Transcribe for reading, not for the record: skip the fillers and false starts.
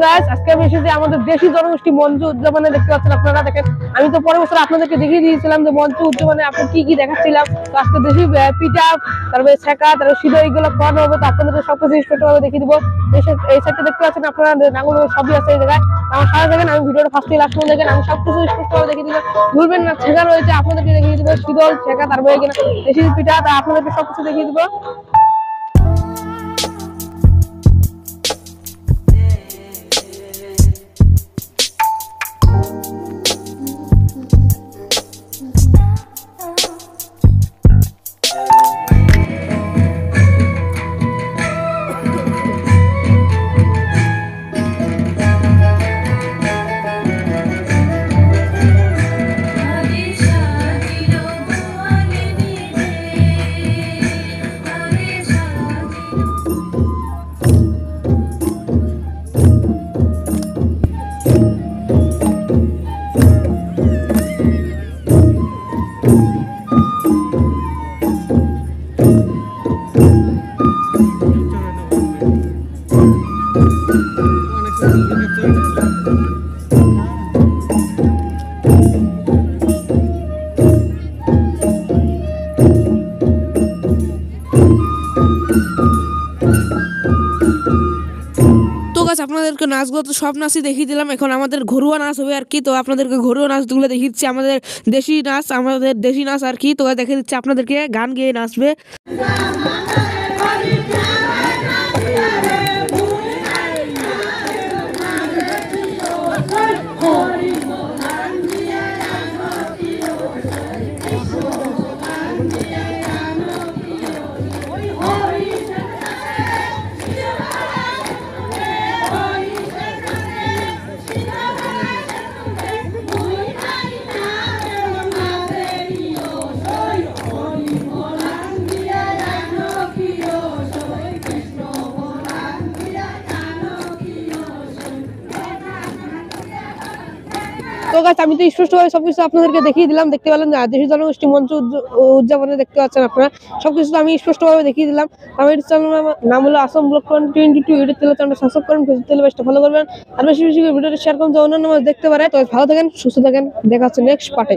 Guys, আজকে আমি এসেছি আমাদের দেশি জনগোষ্ঠী মঞ্চ উদযাপনে। দেখতে পাচ্ছেন আপনারা, দেখেন আমি তো পরের বছর আপনাদেরকে দেখিয়ে দিয়েছিলাম যে মঞ্চ উদযাপনে আপনি কি কি দেখাচ্ছিলাম। তো আজকে দেশি পিঠা, তারপরে ছেঁকা, তারপরে সিঁদুর এইগুলো খাওয়ানো হবে। তো আপনাদের সবকিছু স্পষ্টভাবে দেখিয়ে দিবো। এই সাইডটা দেখতে পাচ্ছেন আপনারা, নাঙ্গল সবই আছে এই জায়গায়। আমার সাথে দেখেন, আমি ভিডিওটা ফার্স্ট থেকে লাস্ট পর্যন্ত দেখেন, আমি সবকিছু স্পষ্টভাবে দেখিয়ে দিলাম। ভুলবেন না, ছেঁকা রয়েছে আপনাদেরকে দেখিয়ে দিবো, সিঁদুর, ছেঁকা, তারপরে এখানে দেশি পিঠা, তা আপনাদেরকে সবকিছু দেখিয়ে দিবো। তো গাছ আপনাদেরকে নাচগুলো তো সব নাচই দেখিয়ে দিলাম। এখন আমাদের ঘরোয়া নাচ হবে আর কি। তো আপনাদেরকে ঘরোয়া নাচগুলো দেখিয়ে দিচ্ছি, আমাদের দেশি নাচ আর কি। তো দেখে দিচ্ছি আপনাদেরকে, গান গেয়ে নাচবে। তো গাছ আমি তো স্পষ্টভাবে সবকিছু আপনাদেরকে দেখিয়ে দিলাম। দেখতে পেলেন দেশি জনগোষ্ঠী মঞ্চ উদযাপনে দেখতে পাচ্ছেন আপনারা, সবকিছু আমি স্পষ্টভাবে দেখিয়ে দিলাম। আমার চ্যানেলের নাম হলো আসাম ব্লগ 22। ইউটিউব চ্যানেলটা সাবস্ক্রাইব করুন, ফেসবুক পেজটা ফলো করবেন, আর বেশি বেশি ভিডিওটা শেয়ার করুন, অন্যান্য দেখতে পারে। তো ভালো থাকেন, সুস্থ থাকেন, দেখা হচ্ছে নেক্সট পার্টে।